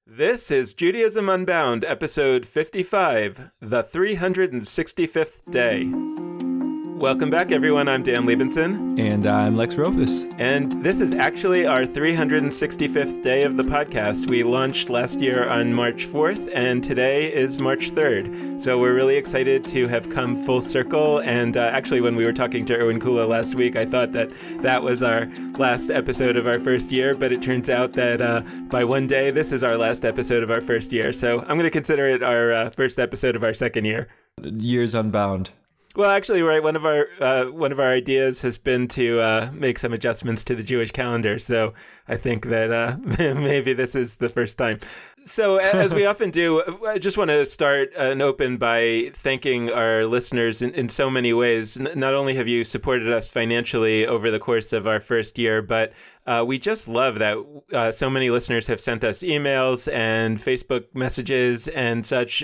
This is Judaism Unbound, episode 55, the 365th Day. Welcome back, everyone. I'm Dan Liebenson. And I'm Lex Rofus. And this is actually our 365th day of the podcast. We launched last year on March 4th, and today is March 3rd. So we're really excited to have come full circle. And actually, when we were talking to Erwin Kula last week, I thought that was our last episode of our first year. But it turns out that by one day, this is our last episode of our first year. So I'm going to consider it our first episode of our second year. Years Unbound. Well, actually, right. One of our ideas has been to make some adjustments to the Jewish calendar. So I think that maybe this is the first time. So as we often do, I just want to start and open by thanking our listeners in so many ways. Not only have you supported us financially over the course of our first year, but we just love that so many listeners have sent us emails and Facebook messages and such.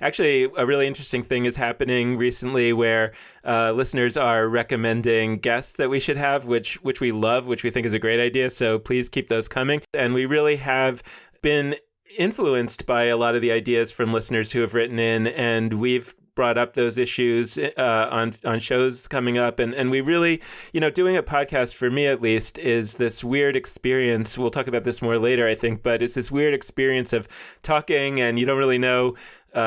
Actually, a really interesting thing is happening recently where listeners are recommending guests that we should have, which we love, which we think is a great idea. So please keep those coming. And we really have been influenced by a lot of the ideas from listeners who have written in, and we've brought up those issues on shows coming up. And we really, doing a podcast, for me at least, is this weird experience. We'll talk about this more later, I think, but it's this weird experience of talking and you don't really know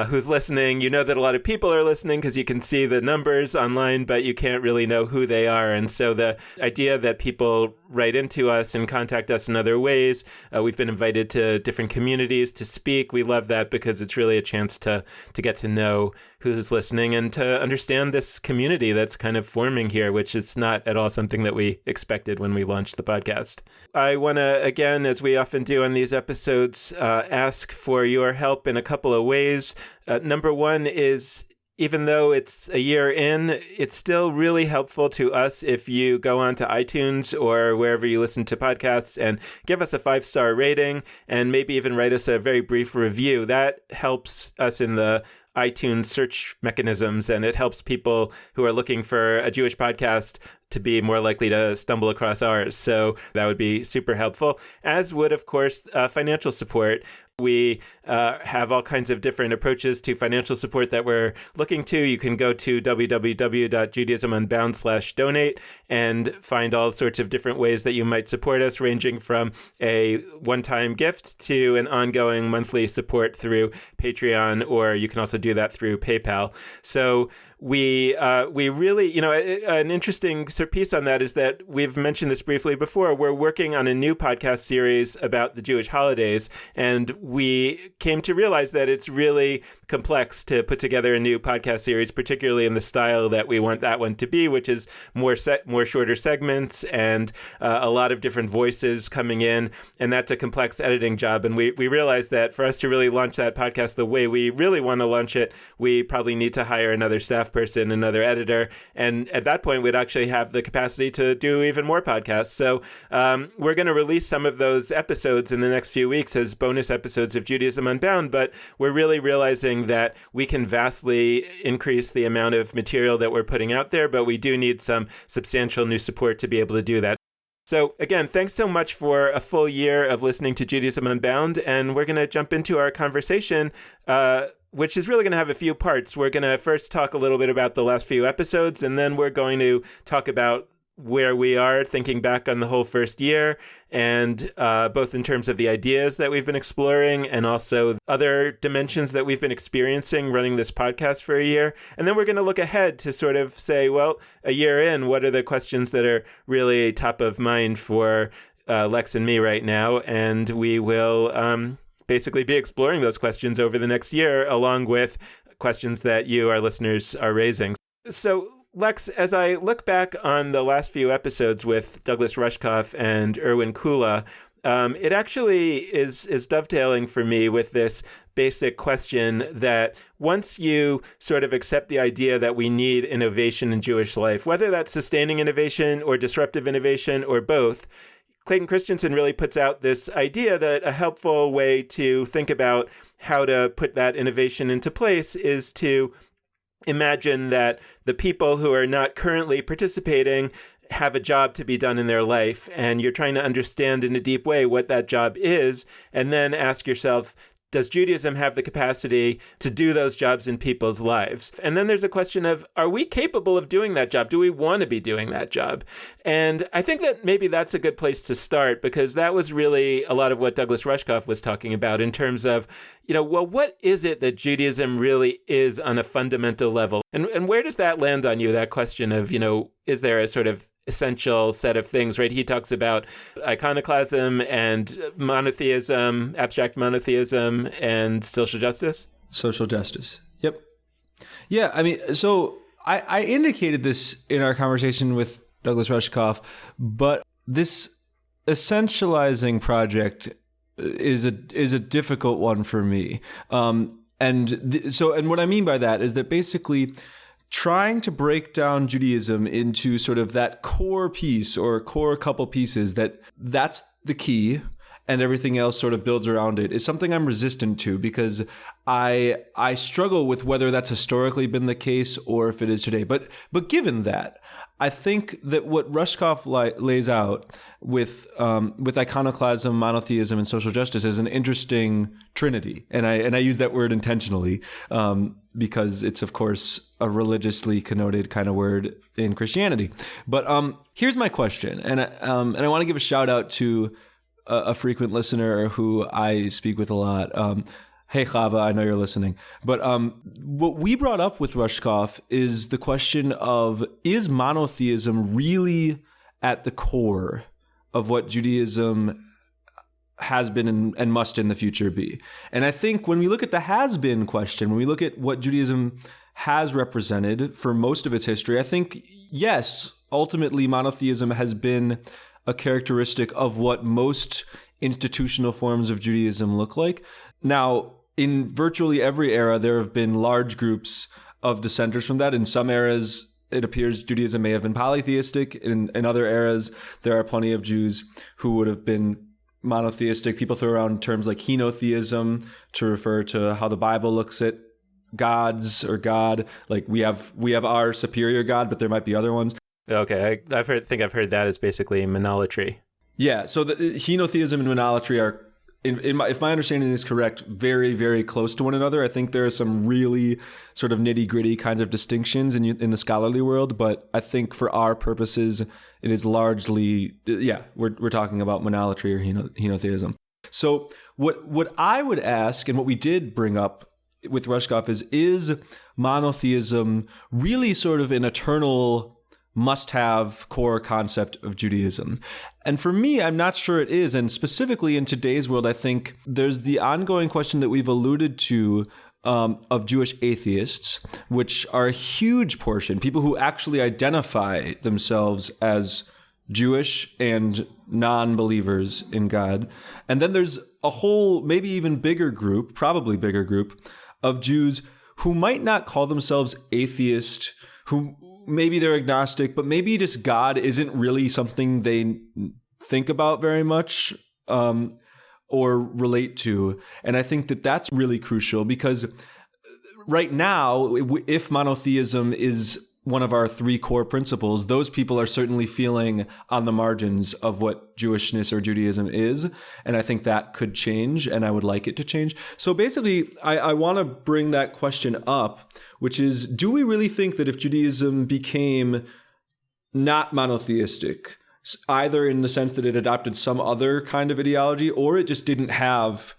who's listening. You know that a lot of people are listening because you can see the numbers online, but you can't really know who they are. And so the idea that people write into us and contact us in other ways, we've been invited to different communities to speak. We love that because it's really a chance to get to know who's listening and to understand this community that's kind of forming here, which is not at all something that we expected when we launched the podcast. I want to, again, as we often do on these episodes, ask for your help in a couple of ways. Number one is, even though it's a year in, it's still really helpful to us if you go onto iTunes or wherever you listen to podcasts and give us a 5-star rating and maybe even write us a very brief review. That helps us in the iTunes search mechanisms, and it helps people who are looking for a Jewish podcast to be more likely to stumble across ours. So that would be super helpful, as would, of course, financial support. We have all kinds of different approaches to financial support that we're looking to. You can go to www.judaismunbound.com/donate and find all sorts of different ways that you might support us, ranging from a one-time gift to an ongoing monthly support through Patreon, or you can also do that through PayPal. So we really, an interesting piece on that is that we've mentioned this briefly before. We're working on a new podcast series about the Jewish holidays, and we came to realize that it's really complex to put together a new podcast series, particularly in the style that we want that one to be, which is more shorter segments and a lot of different voices coming in, and that's a complex editing job. And we realized that for us to really launch that podcast the way we really want to launch it, we probably need to hire another staff person, another editor, and at that point we'd actually have the capacity to do even more podcasts. So we're going to release some of those episodes in the next few weeks as bonus episodes of Judaism Unbound, but we're really realizing that we can vastly increase the amount of material that we're putting out there, but we do need some substantial new support to be able to do that. So again, thanks so much for a full year of listening to Judaism Unbound, and we're going to jump into our conversation, which is really going to have a few parts. We're going to first talk a little bit about the last few episodes, and then we're going to talk about where we are thinking back on the whole first year, and both in terms of the ideas that we've been exploring and also other dimensions that we've been experiencing running this podcast for a year. And then we're going to look ahead to sort of say, well, a year in, what are the questions that are really top of mind for Lex and me right now? And we will basically be exploring those questions over the next year, along with questions that you, our listeners, are raising. So Lex, as I look back on the last few episodes with Douglas Rushkoff and Erwin Kula, it actually is dovetailing for me with this basic question that once you sort of accept the idea that we need innovation in Jewish life, whether that's sustaining innovation or disruptive innovation or both, Clayton Christensen really puts out this idea that a helpful way to think about how to put that innovation into place is to imagine that the people who are not currently participating have a job to be done in their life, and you're trying to understand in a deep way what that job is, and then ask yourself, does Judaism have the capacity to do those jobs in people's lives? And then there's a question of, are we capable of doing that job? Do we want to be doing that job? And I think that maybe that's a good place to start, because that was really a lot of what Douglas Rushkoff was talking about in terms of, well, what is it that Judaism really is on a fundamental level? And where does that land on you, that question of, is there a sort of essential set of things, right? He talks about iconoclasm and monotheism, abstract monotheism, and social justice. Social justice. Yep. Yeah, I mean, so I indicated this in our conversation with Douglas Rushkoff, but this essentializing project is a difficult one for me. And what I mean by that is that basically trying to break down Judaism into sort of that core piece or core couple pieces that's the key and everything else sort of builds around it is something I'm resistant to, because I struggle with whether that's historically been the case or if it is today. But given that, I think that what Rushkoff lays out with iconoclasm, monotheism, and social justice is an interesting trinity, and I use that word intentionally because it's of course a religiously connoted kind of word in Christianity. But here's my question, and I want to give a shout out to a frequent listener who I speak with a lot. Hey, Chava, I know you're listening. But what we brought up with Rushkoff is the question of, is monotheism really at the core of what Judaism has been and must in the future be? And I think when we look at the has-been question, when we look at what Judaism has represented for most of its history, I think, yes, ultimately monotheism has been a characteristic of what most institutional forms of Judaism look like. Now, in virtually every era, there have been large groups of dissenters from that. In some eras, it appears Judaism may have been polytheistic. In other eras, there are plenty of Jews who would have been monotheistic. People throw around terms like henotheism to refer to how the Bible looks at gods or God. Like we have our superior God, but there might be other ones. Okay, I've heard that as basically monolatry. Yeah, so the henotheism and monolatry are, if my understanding is correct, very, very close to one another. I think there are some really sort of nitty-gritty kinds of distinctions in the scholarly world, but I think for our purposes, it is largely, we're talking about monolatry or henotheism. So what I would ask, and what we did bring up with Rushkoff, is monotheism really sort of an eternal must-have core concept of Judaism? And for me, I'm not sure it is. And specifically in today's world, I think there's the ongoing question that we've alluded to of Jewish atheists, which are a huge portion, people who actually identify themselves as Jewish and non-believers in God. And then there's a whole, maybe even bigger group, probably bigger group, of Jews who might not call themselves atheist, who maybe they're agnostic, but maybe just God isn't really something they think about very much or relate to. And I think that that's really crucial, because right now, if monotheism is one of our three core principles, those people are certainly feeling on the margins of what Jewishness or Judaism is. And I think that could change, and I would like it to change. So basically, I want to bring that question up, which is, do we really think that if Judaism became not monotheistic, either in the sense that it adopted some other kind of ideology, or it just didn't have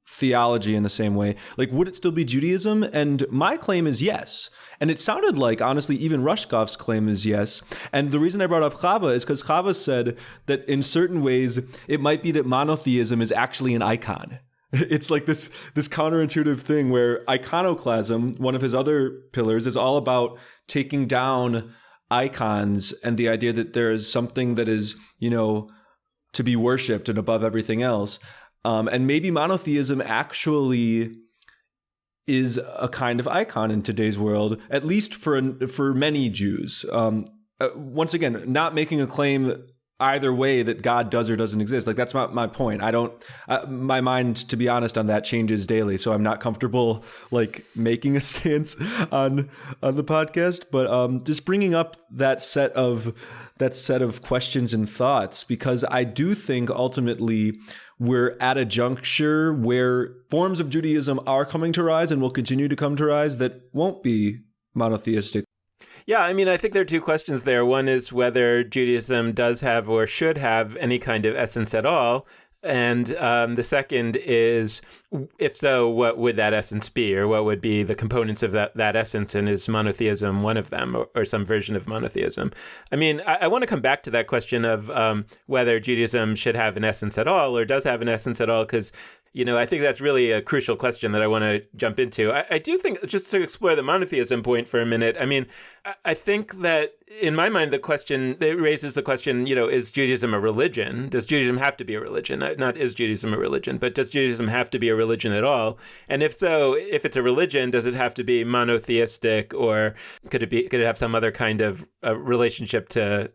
theology in the same way, like, would it still be Judaism? And my claim is yes. And it sounded like, honestly, even Rushkoff's claim is yes. And the reason I brought up Chava is because Chava said that in certain ways, it might be that monotheism is actually an icon. It's like this counterintuitive thing where iconoclasm, one of his other pillars, is all about taking down icons and the idea that there is something that is, to be worshipped and above everything else. And maybe monotheism actually is a kind of icon in today's world, at least for many Jews. Once again, not making a claim either way that God does or doesn't exist. Like, that's not my point. My mind, to be honest, on that changes daily, so I'm not comfortable like making a stance on the podcast. But just bringing up that set of that set of questions and thoughts, because I do think ultimately we're at a juncture where forms of Judaism are coming to rise and will continue to come to rise that won't be monotheistic. Yeah, I mean, I think there are two questions there. One is whether Judaism does have or should have any kind of essence at all. And the second is, if so, what would that essence be, or what would be the components of that essence, and is monotheism one of them, or some version of monotheism? I mean, I want to come back to that question of whether Judaism should have an essence at all, or does have an essence at all, because I think that's really a crucial question that I want to jump into. I do think, just to explore the monotheism point for a minute, I mean, I think that in my mind, it raises the question, is Judaism a religion? Does Judaism have to be a religion? Not is Judaism a religion, but does Judaism have to be a religion at all? And if so, if it's a religion, does it have to be monotheistic, or could it have some other kind of relationship to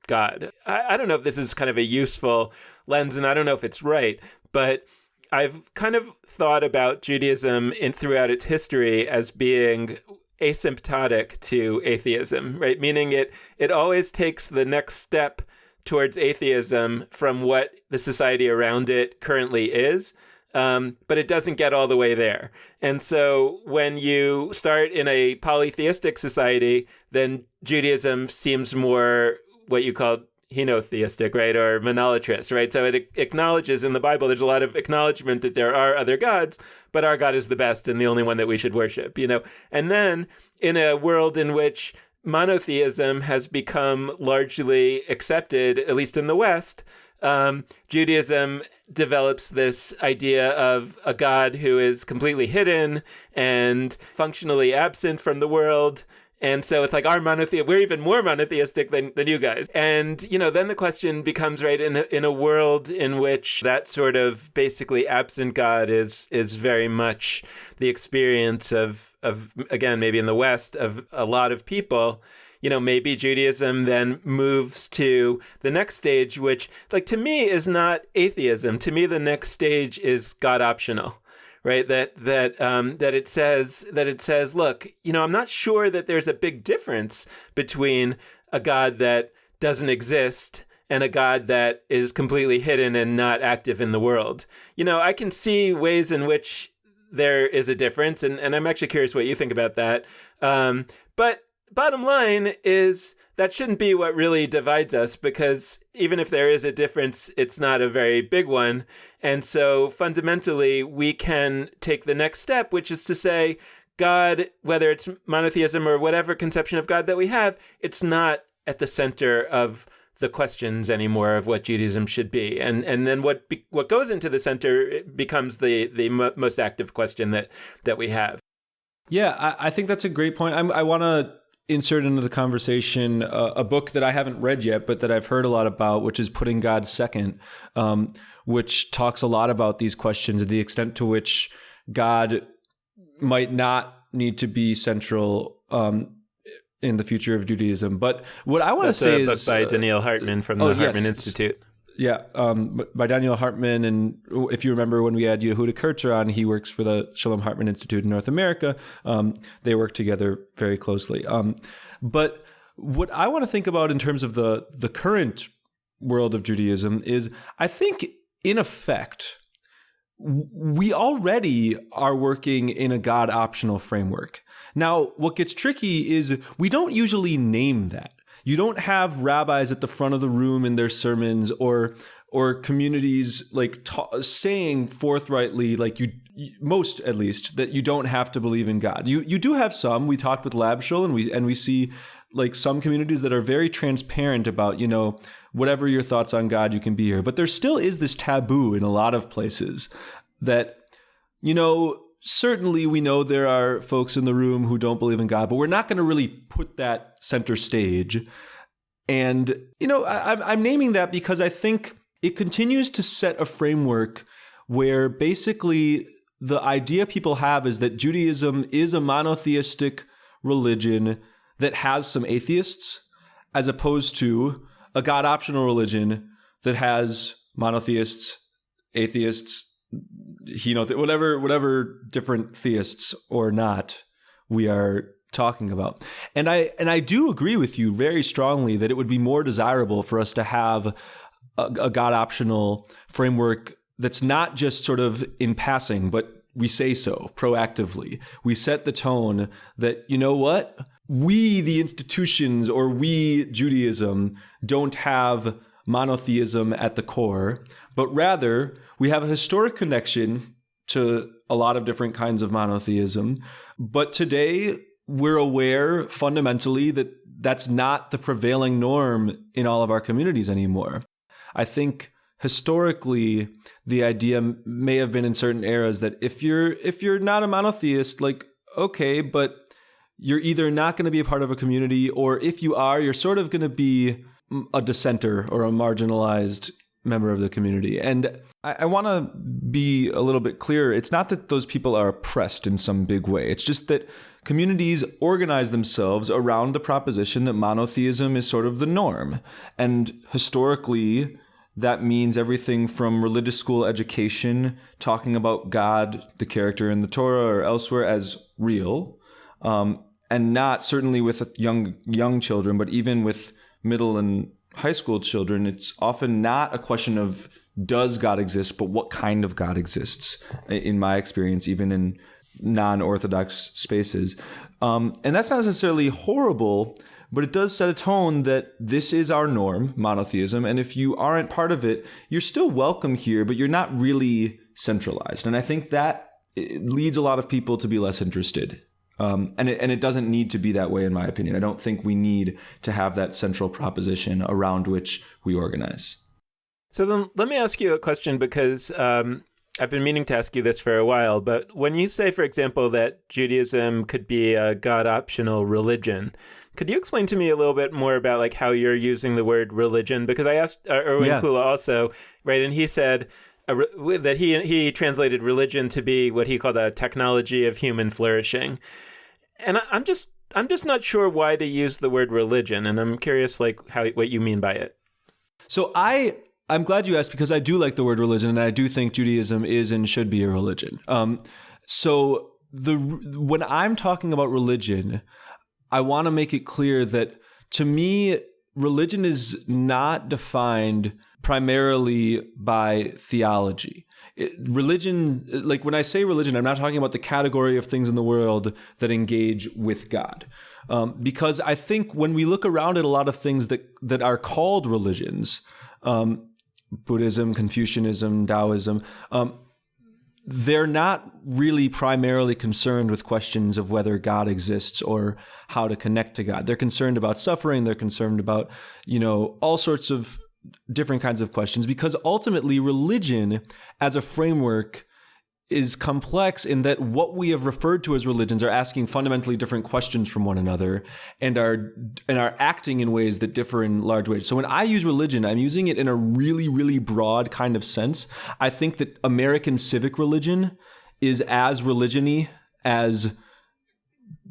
God? I don't know if this is kind of a useful lens, and I don't know if it's right, but I've kind of thought about Judaism throughout its history as being asymptotic to atheism, right? Meaning it always takes the next step towards atheism from what the society around it currently is, but it doesn't get all the way there. And so when you start in a polytheistic society, then Judaism seems more what you call henotheistic, right, or monolatrous, right? So it acknowledges, in the Bible, there's a lot of acknowledgement that there are other gods, but our God is the best and the only one that we should worship, And then in a world in which monotheism has become largely accepted, at least in the West, Judaism develops this idea of a God who is completely hidden and functionally absent from the world. And so it's like we're even more monotheistic than you guys. And, then the question becomes, right, in a world in which that sort of basically absent God is very much the experience of, again, maybe in the West, of a lot of people, maybe Judaism then moves to the next stage, which, like, to me is not atheism. To me, the next stage is God optional. Right, that it says, look, I'm not sure that there's a big difference between a God that doesn't exist and a God that is completely hidden and not active in the world. I can see ways in which there is a difference, and I'm actually curious what you think about that. But bottom line is that shouldn't be what really divides us, because even if there is a difference, it's not a very big one. And so fundamentally, we can take the next step, which is to say, God, whether it's monotheism or whatever conception of God that we have, it's not at the center of the questions anymore of what Judaism should be. And then what goes into the center becomes the most active question that we have. Yeah, I think that's a great point. I want to insert into the conversation a book that I haven't read yet, but that I've heard a lot about, which is Putting God Second, which talks a lot about these questions and the extent to which God might not need to be central in the future of Judaism. But what I want to say is... That's a book by Daniel Hartman from the Hartman Institute. Yeah, by Daniel Hartman. And if you remember when we had Yehuda Kurtzer on, he works for the Shalom Hartman Institute in North America. They work together very closely. But what I want to think about in terms of the current world of Judaism is, I think, in effect, we already are working in a God-optional framework. Now, what gets tricky is we don't usually name that. You don't have rabbis at the front of the room in their sermons, or communities like saying forthrightly, like most at least, that you don't have to believe in God. You do have some. We talked with Labshul, and we see like some communities that are very transparent about, whatever your thoughts on God, you can be here. But there still is this taboo in a lot of places that, certainly we know there are folks in the room who don't believe in God, but we're not going to really put that center stage. And, I'm naming that because I think it continues to set a framework where basically the idea people have is that Judaism is a monotheistic religion that has some atheists, as opposed to a God-optional religion that has monotheists, atheists, whatever different theists or not we are talking about. And I do agree with you very strongly that it would be more desirable for us to have a God optional framework that's not just sort of in passing, but we say so proactively. We set the tone that, you know what? We, the institutions, or we, Judaism, don't have monotheism at the core, but rather we have a historic connection to a lot of different kinds of monotheism. But today, we're aware fundamentally that that's not the prevailing norm in all of our communities anymore. I think historically, the idea may have been in certain eras that if you're not a monotheist, like, okay, but you're either not going to be a part of a community, or if you are, you're sort of going to be a dissenter or a marginalized member of the community. And I want to be a little bit clearer. It's not that those people are oppressed in some big way. It's just that communities organize themselves around the proposition that monotheism is sort of the norm. And historically, that means everything from religious school education, talking about God, the character in the Torah or elsewhere, as real, and not certainly with young children, but even with middle and high school children. It's often not a question of does God exist, but what kind of God exists, in my experience, even in non-Orthodox spaces. And that's not necessarily horrible, but it does set a tone that this is our norm, monotheism. And if you aren't part of it, you're still welcome here, but you're not really centralized. And I think that leads a lot of people to be less interested. And it doesn't need to be that way, in my opinion. I don't think we need to have that central proposition around which we organize. So then let me ask you a question, because I've been meaning to ask you this for a while, but when you say, for example, that Judaism could be a God-optional religion, could you explain to me a little bit more about like how you're using the word religion? Because I asked Erwin Kula also, right, and he said that he translated religion to be what he called a technology of human flourishing. And I'm just not sure why to use the word religion, and I'm curious like what you mean by it. So I'm glad you asked, because I do like the word religion, and I do think Judaism is and should be a religion. So when I'm talking about religion, I want to make it clear that to me, religion is not defined primarily by theology. Religion, like when I say religion, I'm not talking about the category of things in the world that engage with God. Because I think when we look around at a lot of things that are called religions, Buddhism, Confucianism, Taoism, they're not really primarily concerned with questions of whether God exists or how to connect to God. They're concerned about suffering. They're concerned about, all sorts of different kinds of questions, because ultimately religion as a framework is complex in that what we have referred to as religions are asking fundamentally different questions from one another and are acting in ways that differ in large ways. So when I use religion, I'm using it in a really, really broad kind of sense. I think that American civic religion is as religion-y as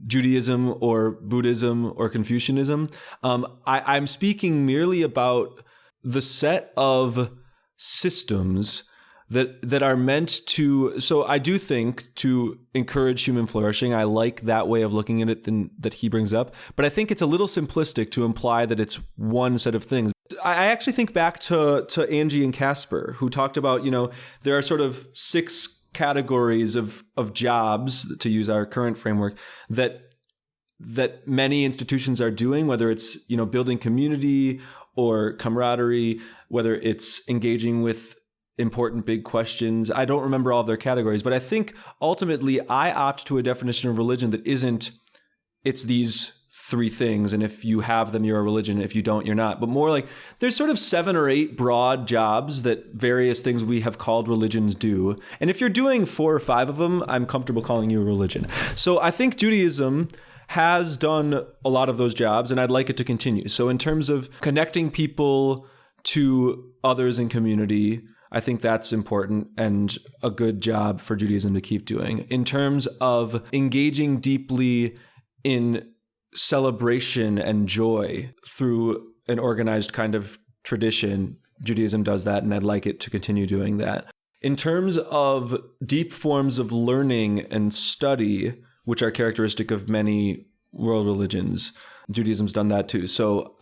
Judaism or Buddhism or Confucianism. I'm speaking merely about the set of systems that are meant to, so I do think to encourage human flourishing. I like that way of looking at it that he brings up, but I think it's a little simplistic to imply that it's one set of things. I actually think back to Angie and Casper, who talked about, there are sort of 6 categories of jobs, to use our current framework, that many institutions are doing, whether it's, building community or camaraderie, whether it's engaging with important big questions. I don't remember all of their categories, but I think ultimately I opt to a definition of religion that isn't, it's these 3 things, and if you have them, you're a religion. If you don't, you're not. But more like there's sort of 7 or 8 broad jobs that various things we have called religions do. And if you're doing 4 or 5 of them, I'm comfortable calling you a religion. So I think Judaism has done a lot of those jobs, and I'd like it to continue. So in terms of connecting people to others in community, I think that's important and a good job for Judaism to keep doing. In terms of engaging deeply in celebration and joy through an organized kind of tradition, Judaism does that, and I'd like it to continue doing that. In terms of deep forms of learning and study, which are characteristic of many world religions. Judaism's done that too. So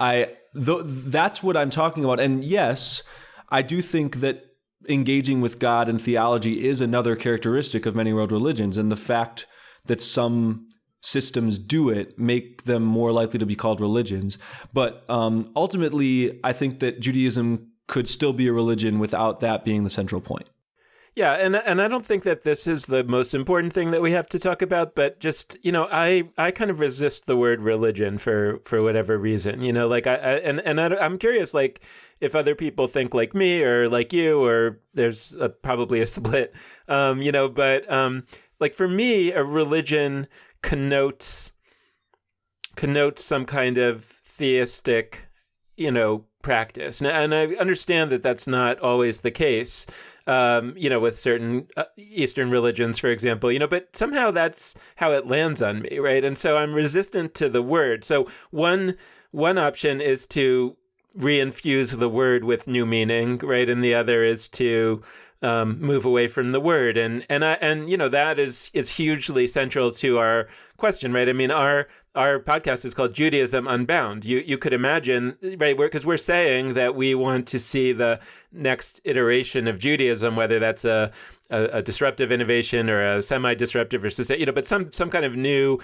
that's what I'm talking about. And yes, I do think that engaging with God and theology is another characteristic of many world religions. And the fact that some systems do it make them more likely to be called religions. But ultimately, I think that Judaism could still be a religion without that being the central point. Yeah, and I don't think that this is the most important thing that we have to talk about, but just, I kind of resist the word religion for whatever reason, like I'm curious, like, if other people think like me or like you, or there's probably a split, but like for me, a religion connotes some kind of theistic, practice. And I understand that that's not always the case, with certain Eastern religions, for example, but somehow that's how it lands on me, right? And so I'm resistant to the word. So one option is to reinfuse the word with new meaning, right? And the other is to move away from the word, and that is hugely central to our question, right? I mean, our podcast is called Judaism Unbound. You could imagine, right? Because we're saying that we want to see the next iteration of Judaism, whether that's a disruptive innovation or a semi-disruptive or but some kind of new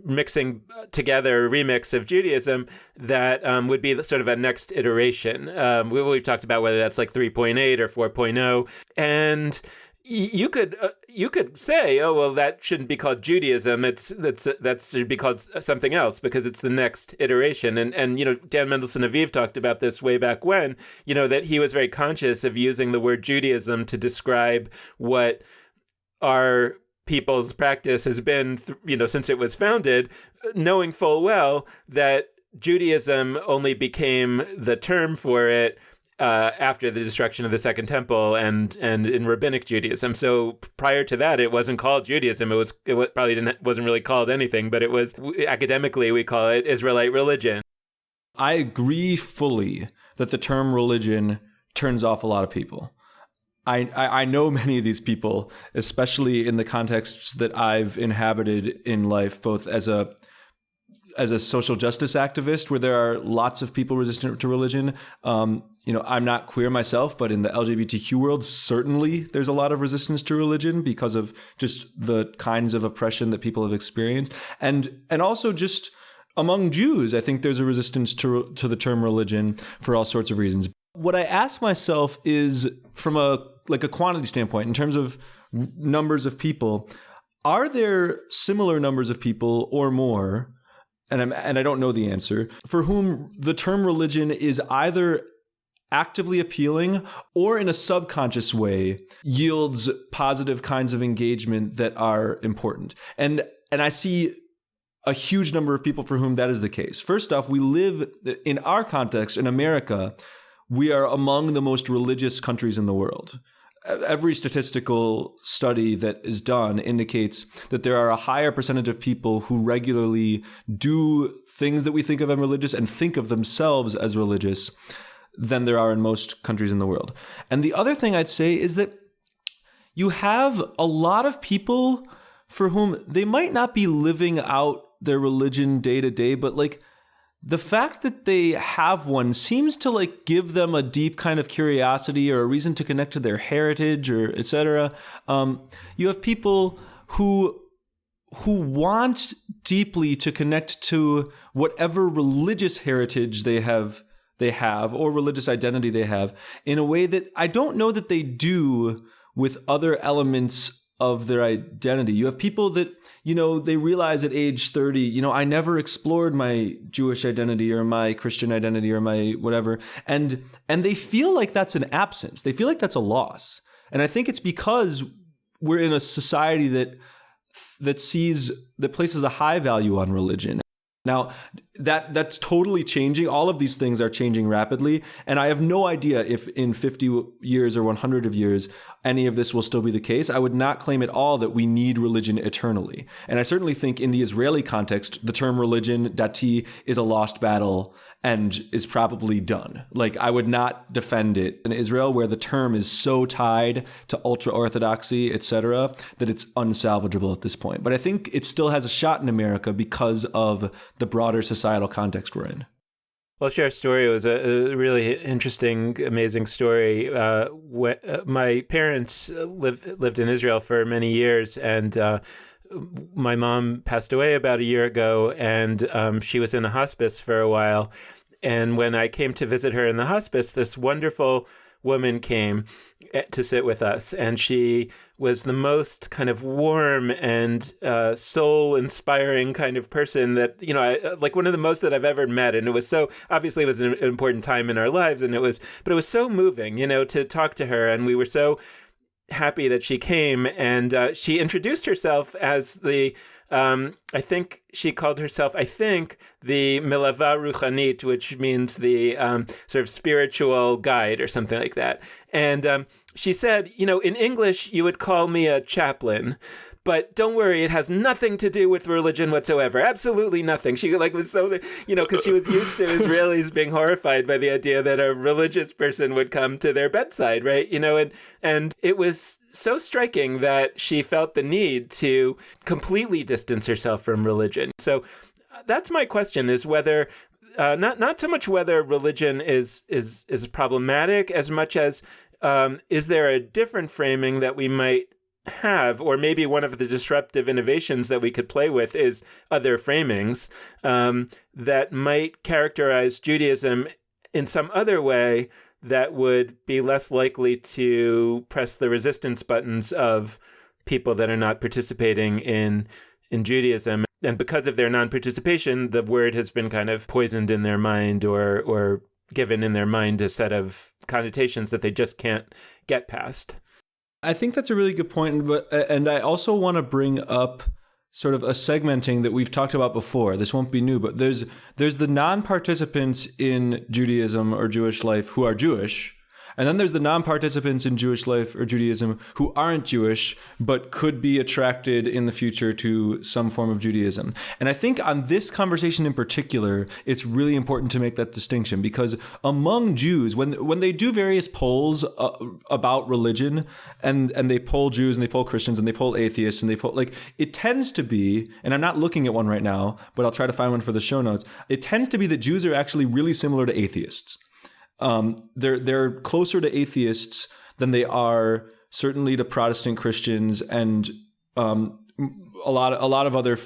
mixing together remix of Judaism that would be sort of a next iteration. We've talked about whether that's like 3.8 or 4.0, and you could say, oh well, that shouldn't be called Judaism. That should be called something else because it's the next iteration. And Dan Mendelsohn Aviv talked about this way back when, that he was very conscious of using the word Judaism to describe what our people's practice has been, since it was founded, knowing full well that Judaism only became the term for it after the destruction of the Second Temple and in Rabbinic Judaism. So prior to that, it wasn't called Judaism. It probably wasn't really called anything, but it was, academically, we call it Israelite religion. I agree fully that the term religion turns off a lot of people. I know many of these people, especially in the contexts that I've inhabited in life, both as a social justice activist, where there are lots of people resistant to religion. I'm not queer myself, but in the LGBTQ world, certainly there's a lot of resistance to religion because of just the kinds of oppression that people have experienced. And also just among Jews, I think there's a resistance to the term religion for all sorts of reasons. What I ask myself is, from a quantity standpoint, in terms of numbers of people, are there similar numbers of people or more, and I don't know the answer, for whom the term religion is either actively appealing or in a subconscious way yields positive kinds of engagement that are important? And I see a huge number of people for whom that is the case. First off, we live, in our context, in America, we are among the most religious countries in the world. Every statistical study that is done indicates that there are a higher percentage of people who regularly do things that we think of as religious and think of themselves as religious than there are in most countries in the world. And the other thing I'd say is that you have a lot of people for whom they might not be living out their religion day to day, but the fact that they have one seems to give them a deep kind of curiosity or a reason to connect to their heritage or etc. You have people who want deeply to connect to whatever religious heritage they have or religious identity they have in a way that I don't know that they do with other elements of their identity. You have people that, they realize at age 30, I never explored my Jewish identity or my Christian identity or my whatever. And they feel like that's an absence. They feel like that's a loss. And I think it's because we're in a society that places a high value on religion. Now, that's totally changing. All of these things are changing rapidly. And I have no idea if in 50 years or 100 of years, any of this will still be the case. I would not claim at all that we need religion eternally. And I certainly think in the Israeli context, the term religion, dati, is a lost battle and is probably done. Like, I would not defend it in Israel, where the term is so tied to ultra-Orthodoxy, etc., that it's unsalvageable at this point. But I think it still has a shot in America because of the broader societal context we're in. Well, share a story. It was a really interesting, amazing story. My parents lived in Israel for many years, and my mom passed away about a year ago, and she was in a hospice for a while. And when I came to visit her in the hospice, this wonderful woman came to sit with us, and she was the most kind of warm and soul-inspiring kind of person that, like one of the most that I've ever met. And it was so, obviously it was an important time in our lives, but it was so moving, to talk to her. And we were so happy that she came, and she introduced herself as the, I think she called herself, the Milava Ruchanit, which means the sort of spiritual guide or something like that. And she said, in English, you would call me a chaplain, but don't worry, it has nothing to do with religion whatsoever. Absolutely nothing. She was so, because she was used to Israelis being horrified by the idea that a religious person would come to their bedside, right? And it was so striking that she felt the need to completely distance herself from religion. So that's my question, is whether, not so much whether religion is problematic as much as is there a different framing that we might have, or maybe one of the disruptive innovations that we could play with is other framings that might characterize Judaism in some other way that would be less likely to press the resistance buttons of people that are not participating in Judaism. And because of their non-participation, the word has been kind of poisoned in their mind or given in their mind a set of connotations that they just can't get past. I think that's a really good point, and I also want to bring up sort of a segmenting that we've talked about before. This won't be new, but there's the non-participants in Judaism or Jewish life who are Jewish, and then there's the non-participants in Jewish life or Judaism who aren't Jewish but could be attracted in the future to some form of Judaism. And I think on this conversation in particular, it's really important to make that distinction, because among Jews, when they do various polls about religion, and they poll Jews and they poll Christians and they poll atheists and they poll, it tends to be, and I'm not looking at one right now, but I'll try to find one for the show notes. It tends to be that Jews are actually really similar to atheists. They're closer to atheists than they are certainly to Protestant Christians and a lot of other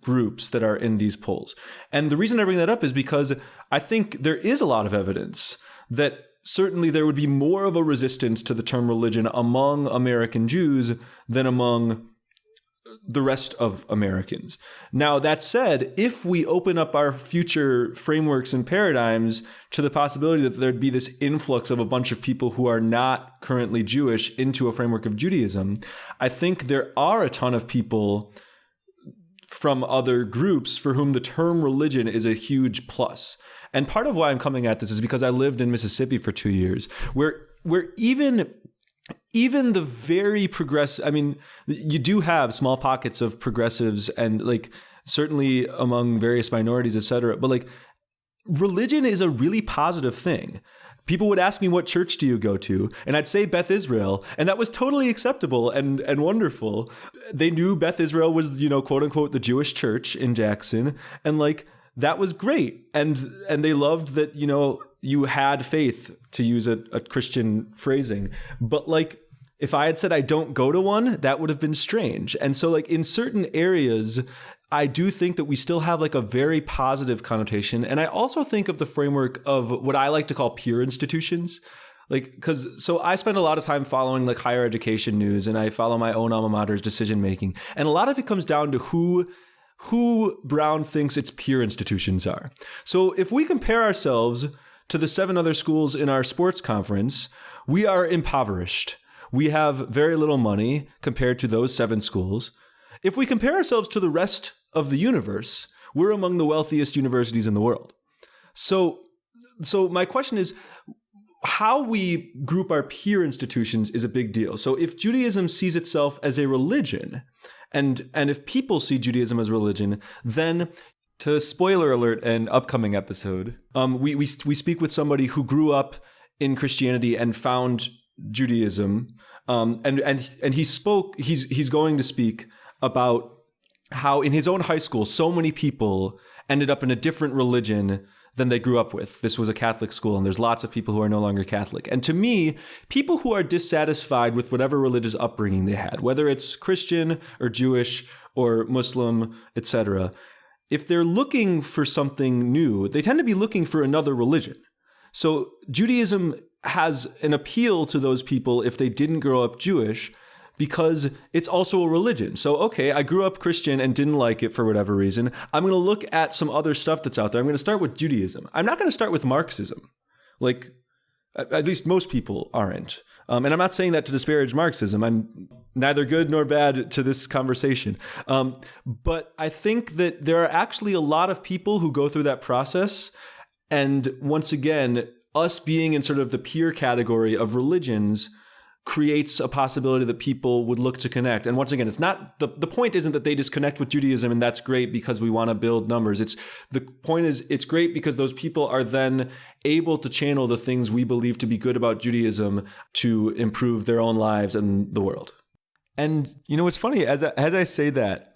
groups that are in these polls. And the reason I bring that up is because I think there is a lot of evidence that certainly there would be more of a resistance to the term religion among American Jews than among the rest of Americans. Now, that said, if we open up our future frameworks and paradigms to the possibility that there'd be this influx of a bunch of people who are not currently Jewish into a framework of Judaism, I think there are a ton of people from other groups for whom the term religion is a huge plus. And part of why I'm coming at this is because I lived in Mississippi for 2 years, where even the very progressive, I mean, you do have small pockets of progressives and certainly among various minorities, et cetera. But religion is a really positive thing. People would ask me, what church do you go to? And I'd say Beth Israel. And that was totally acceptable and wonderful. They knew Beth Israel was, quote unquote, the Jewish church in Jackson. And that was great. And they loved that, you had faith, to use a Christian phrasing. But if I had said I don't go to one, that would have been strange. And so in certain areas, I do think that we still have a very positive connotation. And I also think of the framework of what I like to call peer institutions. So I spend a lot of time following higher education news, and I follow my own alma mater's decision making. And a lot of it comes down to who Brown thinks its peer institutions are. So if we compare ourselves to the 7 other schools in our sports conference, we are impoverished. We have very little money compared to those 7 schools. If we compare ourselves to the rest of the universe, We're among the wealthiest universities in the world. So my question is, how we group our peer institutions is a big deal. So if Judaism sees itself as a religion, and if people see Judaism as religion, then, to spoiler alert an upcoming episode, we speak with somebody who grew up in Christianity and found Judaism, and he's going to speak about how in his own high school so many people ended up in a different religion than they grew up with. This was a Catholic school, and there's lots of people who are no longer Catholic. And to me, people who are dissatisfied with whatever religious upbringing they had, whether it's Christian or Jewish or Muslim, etc., if they're looking for something new, they tend to be looking for another religion. So Judaism has an appeal to those people if they didn't grow up Jewish, because it's also a religion. So, okay, I grew up Christian and didn't like it for whatever reason. I'm going to look at some other stuff that's out there. I'm going to start with Judaism. I'm not going to start with Marxism. Like, at least most people aren't. And I'm not saying that to disparage Marxism. I'm neither good nor bad to this conversation. But I think that there are actually a lot of people who go through that process. And once again, us being in sort of the peer category of religions creates a possibility that people would look to connect. And once again, it's not the point isn't that they disconnect with Judaism and that's great because we want to build numbers. The point is it's great because those people are then able to channel the things we believe to be good about Judaism to improve their own lives and the world. And, it's funny, as I say that,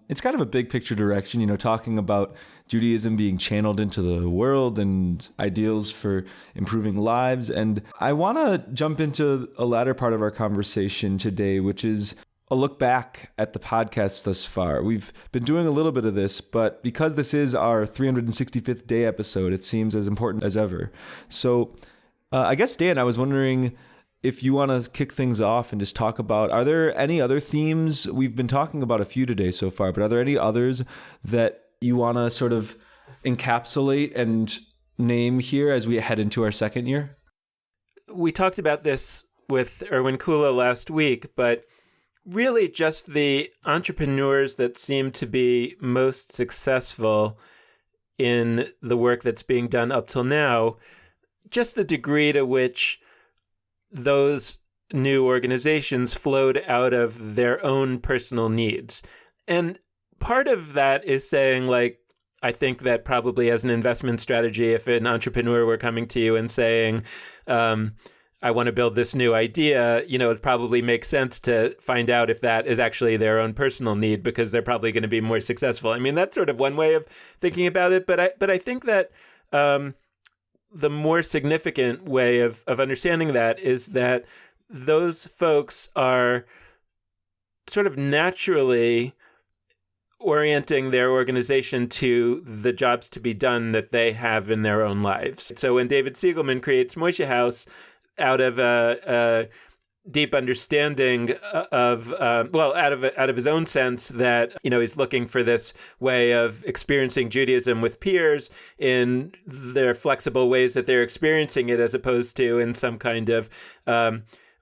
it's kind of a big picture direction, talking about Judaism being channeled into the world and ideals for improving lives. And I want to jump into a latter part of our conversation today, which is a look back at the podcast thus far. We've been doing a little bit of this, but because this is our 365th day episode, it seems as important as ever. So I guess, Dan, I was wondering if you want to kick things off and just talk about, are there any other themes? We've been talking about a few today so far, but are there any others that you want to sort of encapsulate and name here as we head into our second year? We talked about this with Erwin Kula last week, but really just the entrepreneurs that seem to be most successful in the work that's being done up till now, just the degree to which those new organizations flowed out of their own personal needs. And part of that is saying, I think that probably as an investment strategy, if an entrepreneur were coming to you and saying, I want to build this new idea, it probably makes sense to find out if that is actually their own personal need, because they're probably going to be more successful. I mean, that's sort of one way of thinking about it. But I think that the more significant way of understanding that is that those folks are sort of naturally orienting their organization to the jobs to be done that they have in their own lives. So when David Siegelman creates Moishe House out of a deep understanding of, out of his own sense that, he's looking for this way of experiencing Judaism with peers in their flexible ways that they're experiencing it, as opposed to in some kind of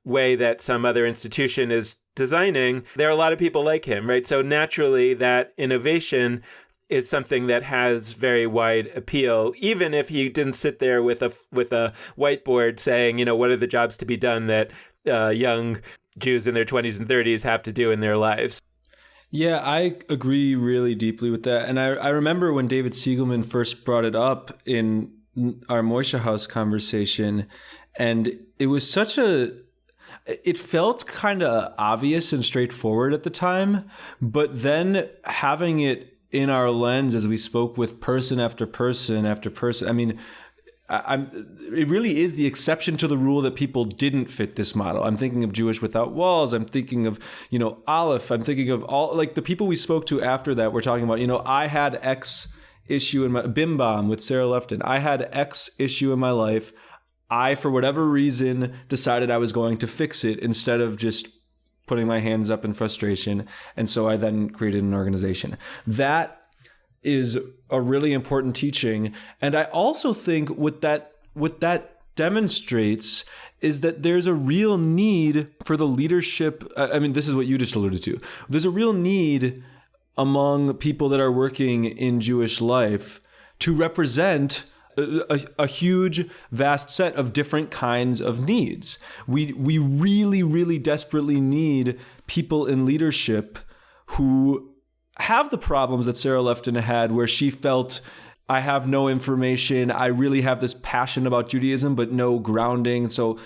way that some other institution is designing. There are a lot of people like him, right? So naturally, that innovation is something that has very wide appeal, even if he didn't sit there with a whiteboard saying, what are the jobs to be done that young Jews in their 20s and 30s have to do in their lives. Yeah, I agree really deeply with that. And I remember when David Siegelman first brought it up in our Moishe House conversation, and it was it felt kind of obvious and straightforward at the time, but then having it in our lens as we spoke with person after person after person, I mean, it really is the exception to the rule that people didn't fit this model. I'm thinking of Jewish Without Walls. I'm thinking of, Aleph. I'm thinking of all, the people we spoke to after that. We're talking about, I had X issue in my, Bim Bam with Sarah Lefton. I had X issue in my life. I, for whatever reason, decided I was going to fix it instead of just putting my hands up in frustration. And so I then created an organization. That is a really important teaching. And I also think what that demonstrates is that there's a real need for the leadership. I mean, this is what you just alluded to. There's a real need among people that are working in Jewish life to represent a huge, vast set of different kinds of needs. We really, really desperately need people in leadership who have the problems that Sarah Lefton had, where she felt, I have no information. I really have this passion about Judaism, but no grounding. So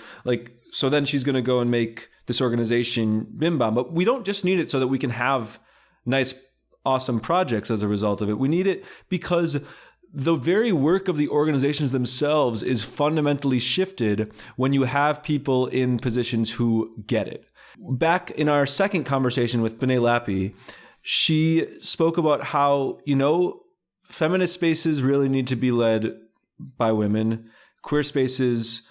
then she's going to go and make this organization Bim Bam. But we don't just need it so that we can have nice, awesome projects as a result of it. We need it because the very work of the organizations themselves is fundamentally shifted when you have people in positions who get it. Back in our second conversation with B'nai Lappi, she spoke about how, feminist spaces really need to be led by women. Queer spaces,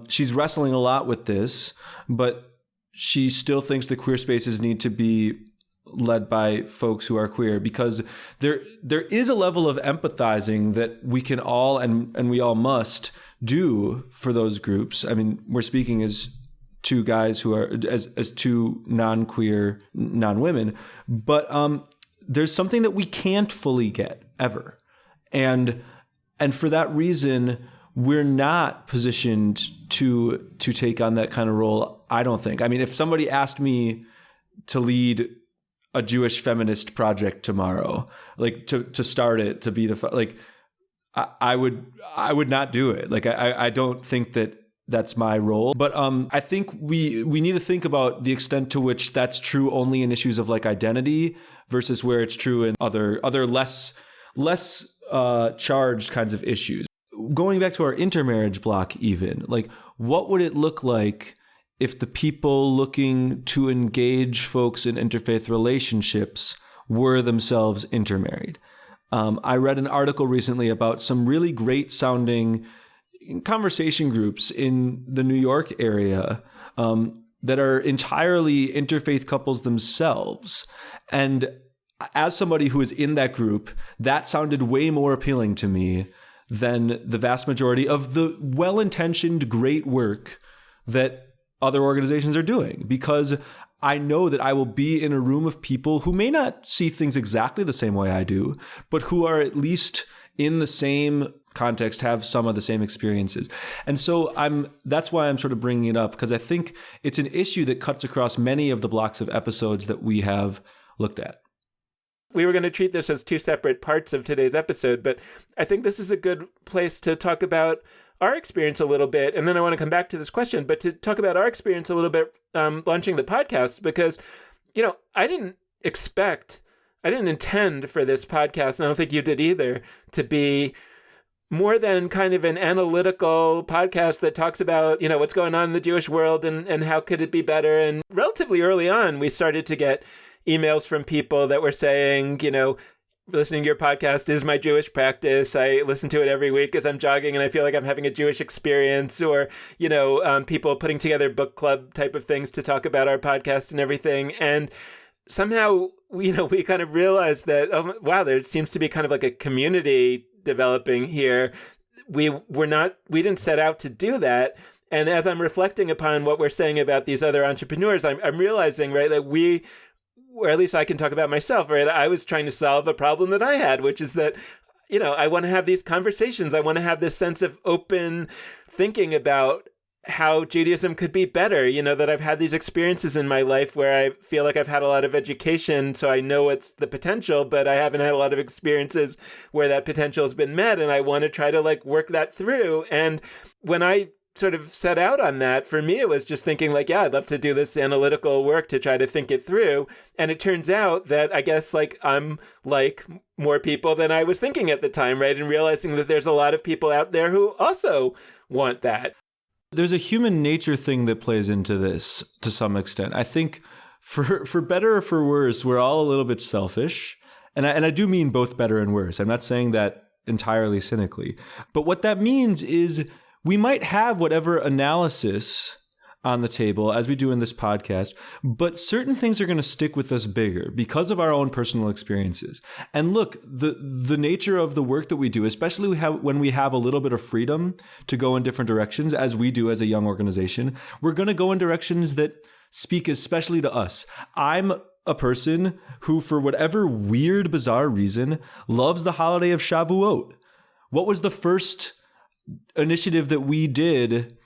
she's wrestling a lot with this, but she still thinks the queer spaces need to be led by folks who are queer, because there is a level of empathizing that we can all and we all must do for those groups. I mean, we're speaking as two guys who are as two non-queer, non-women, but there's something that we can't fully get ever, and for that reason, we're not positioned to take on that kind of role. I don't think. I mean, if somebody asked me to lead a Jewish feminist project tomorrow, like to start it, to be I would not do it. Like, I don't think that that's my role. But I think we need to think about the extent to which that's true only in issues of like identity versus where it's true in other less charged kinds of issues. Going back to our intermarriage block, even, like, what would it look like if the people looking to engage folks in interfaith relationships were themselves intermarried? I read an article recently about some really great sounding conversation groups in the New York area that are entirely interfaith couples themselves. And as somebody who is in that group, that sounded way more appealing to me than the vast majority of the well-intentioned great work that other organizations are doing, because I know that I will be in a room of people who may not see things exactly the same way I do, but who are at least in the same context, have some of the same experiences. And so that's why I'm sort of bringing it up, because I think it's an issue that cuts across many of the blocks of episodes that we have looked at. We were going to treat this as two separate parts of today's episode, but I think this is a good place to talk about our experience a little bit, and then I want to come back to this question, but to talk about our experience a little bit launching the podcast, because, I didn't intend for this podcast, and I don't think you did either, to be more than kind of an analytical podcast that talks about, what's going on in the Jewish world and how could it be better. And relatively early on, we started to get emails from people that were saying, listening to your podcast is my Jewish practice. I listen to it every week as I'm jogging and I feel like I'm having a Jewish experience, or, people putting together book club type of things to talk about our podcast and everything. And somehow, we kind of realized that, oh, wow, there seems to be kind of like a community developing here. We didn't set out to do that. And as I'm reflecting upon what we're saying about these other entrepreneurs, I'm realizing, right, that or at least I can talk about myself, right? I was trying to solve a problem that I had, which is that, I want to have these conversations. I want to have this sense of open thinking about how Judaism could be better, that I've had these experiences in my life where I feel like I've had a lot of education, so I know what's the potential, but I haven't had a lot of experiences where that potential has been met, and I want to try to work that through. And when I sort of set out on that, for me, it was just thinking I'd love to do this analytical work to try to think it through. And it turns out that I guess I'm like more people than I was thinking at the time, right? And realizing that there's a lot of people out there who also want that. There's a human nature thing that plays into this to some extent. I think for better or for worse, we're all a little bit selfish. And I do mean both better and worse. I'm not saying that entirely cynically. But what that means is we might have whatever analysis on the table, as we do in this podcast, but certain things are going to stick with us bigger because of our own personal experiences. And look, the nature of the work that we do, especially when we have a little bit of freedom to go in different directions, as we do as a young organization, we're going to go in directions that speak especially to us. I'm a person who, for whatever weird, bizarre reason, loves the holiday of Shavuot. What was the first initiative that we did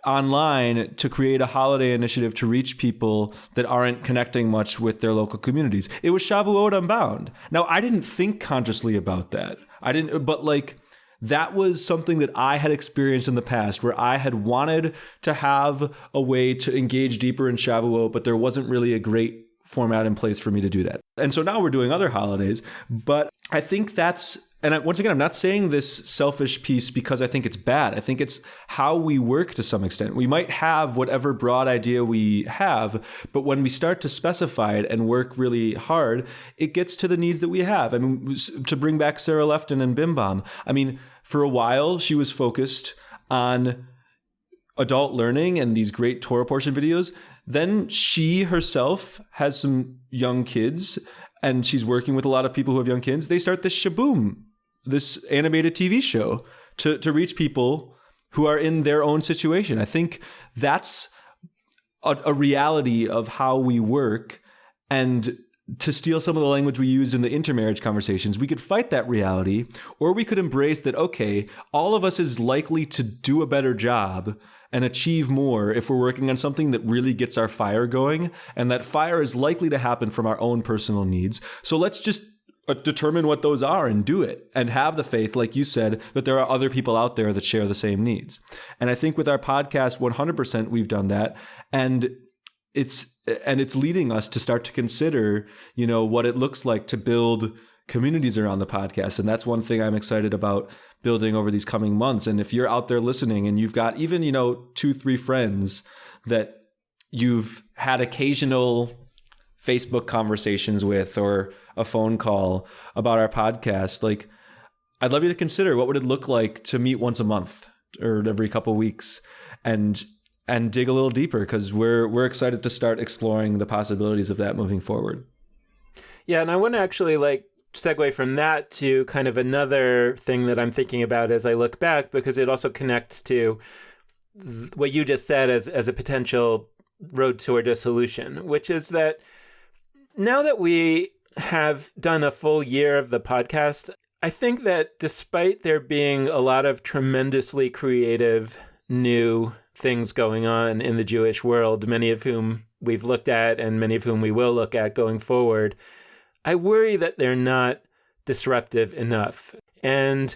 online to create a holiday initiative to reach people that aren't connecting much with their local communities? It was Shavuot Unbound. Now, I didn't think consciously about that. But like, that was something that I had experienced in the past where I had wanted to have a way to engage deeper in Shavuot, but there wasn't really a great format in place for me to do that. And so now we're doing other holidays, but I think once again, I'm not saying this selfish piece because I think it's bad. I think it's how we work to some extent. We might have whatever broad idea we have, but when we start to specify it and work really hard, it gets to the needs that we have. I mean, to bring back Sarah Lefton and Bim Bam, I mean, for a while, she was focused on adult learning and these great Torah portion videos. Then she herself has some young kids, and she's working with a lot of people who have young kids. They start this Shaboom, this animated TV show to reach people who are in their own situation. I think that's a reality of how we work. And to steal some of the language we used in the intermarriage conversations, we could fight that reality, or we could embrace that, okay, all of us is likely to do a better job and achieve more if we're working on something that really gets our fire going. And that fire is likely to happen from our own personal needs. So let's just determine what those are and do it, and have the faith, like you said, that there are other people out there that share the same needs. And I think with our podcast, 100% we've done that. And it's leading us to start to consider, what it looks like to build communities around the podcast. And that's one thing I'm excited about building over these coming months. And if you're out there listening and you've got even, 2-3 friends that you've had occasional Facebook conversations with or a phone call about our podcast, like, I'd love you to consider what would it look like to meet once a month or every couple of weeks and dig a little deeper, because we're excited to start exploring the possibilities of that moving forward. Yeah, and I want to actually segue from that to kind of another thing that I'm thinking about as I look back, because it also connects to what you just said as a potential road toward a solution, which is that now that we have done a full year of the podcast, I think that despite there being a lot of tremendously creative new things going on in the Jewish world, many of whom we've looked at and many of whom we will look at going forward, I worry that they're not disruptive enough. And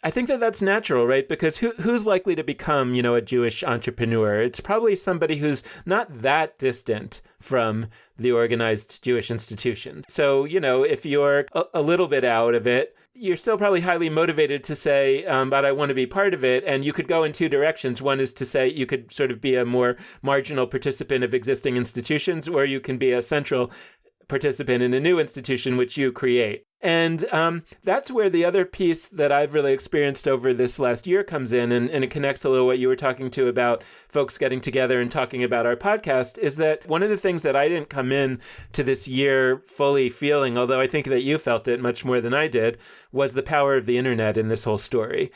I think that that's natural, right? Because who's likely to become, a Jewish entrepreneur? It's probably somebody who's not that distant from the organized Jewish institution. So, if you're a little bit out of it, you're still probably highly motivated to say, but I want to be part of it. And you could go in two directions. One is to say you could sort of be a more marginal participant of existing institutions, or you can be a central participant in a new institution which you create. And that's where the other piece that I've really experienced over this last year comes in, and it connects a little what you were talking to about folks getting together and talking about our podcast, is that one of the things that I didn't come in to this year fully feeling, although I think that you felt it much more than I did, was the power of the internet in this whole story.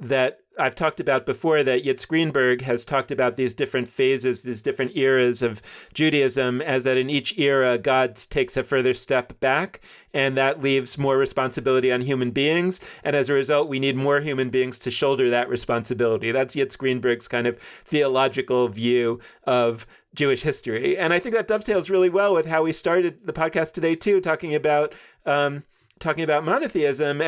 That I've talked about before, that Yitz Greenberg has talked about these different phases, these different eras of Judaism, as that in each era, God takes a further step back, and that leaves more responsibility on human beings. And as a result, we need more human beings to shoulder that responsibility. That's Yitz Greenberg's kind of theological view of Jewish history. And I think that dovetails really well with how we started the podcast today, too, talking about monotheism,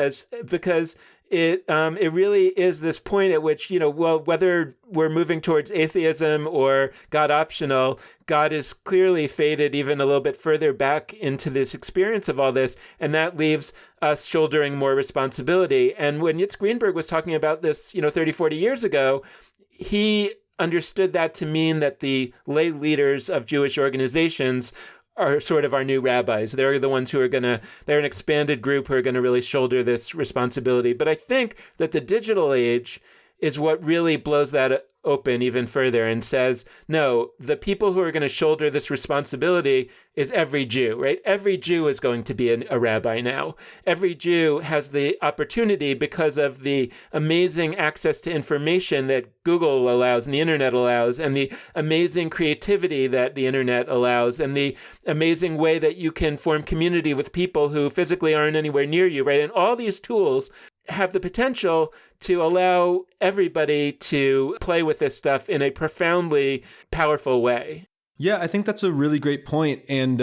because it really is this point at which, whether we're moving towards atheism or God optional, God is clearly faded even a little bit further back into this experience of all this, and that leaves us shouldering more responsibility. And when Yitz Greenberg was talking about this, 30, 40 years ago, he understood that to mean that the lay leaders of Jewish organizations are sort of our new rabbis. They're the ones they're an expanded group who are going to really shoulder this responsibility. But I think that the digital age is what really blows that open even further and says, no, the people who are going to shoulder this responsibility is every Jew, right? Every Jew is going to be a rabbi now. Every Jew has the opportunity because of the amazing access to information that Google allows and the internet allows, and the amazing creativity that the internet allows, and the amazing way that you can form community with people who physically aren't anywhere near you, right? And all these tools have the potential to allow everybody to play with this stuff in a profoundly powerful way. Yeah, I think that's a really great point. And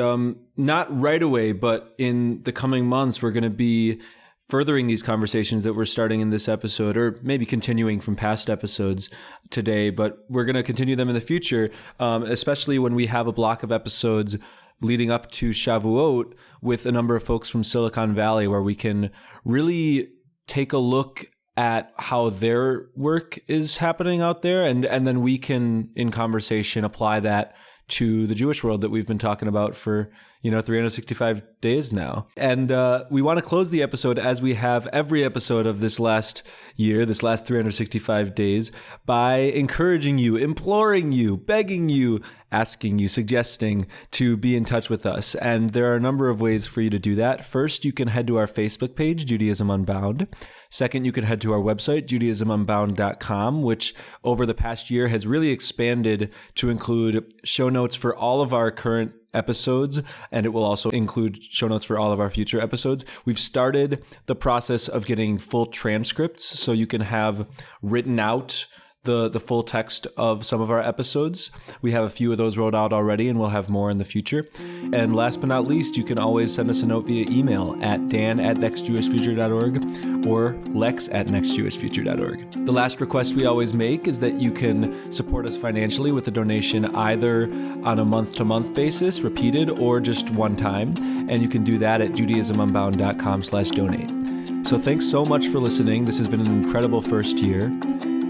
not right away, but in the coming months, we're going to be furthering these conversations that we're starting in this episode, or maybe continuing from past episodes today, but we're going to continue them in the future, especially when we have a block of episodes leading up to Shavuot with a number of folks from Silicon Valley, where we can really take a look at how their work is happening out there, and then we can, in conversation, apply that to the Jewish world that we've been talking about for 365 days now. And we want to close the episode, as we have every episode of this last year, this last 365 days, by encouraging you, imploring you, begging you, asking you, suggesting to be in touch with us. And there are a number of ways for you to do that. First, you can head to our Facebook page, Judaism Unbound. Second, you can head to our website, JudaismUnbound.com, which over the past year has really expanded to include show notes for all of our current episodes, and it will also include show notes for all of our future episodes. We've started the process of getting full transcripts, so you can have written out the full text of some of our episodes. We have a few of those rolled out already, and we'll have more in the future. And last but not least, you can always send us a note via email at dan@nextjewishfuture.org or lex@nextjewishfuture.org. The last request we always make is that you can support us financially with a donation, either on a month-to-month basis, repeated, or just one time. And you can do that at judaismumunbound.com/donate. So thanks so much for listening. This has been an incredible first year.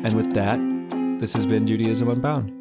And with that, this has been Judaism Unbound.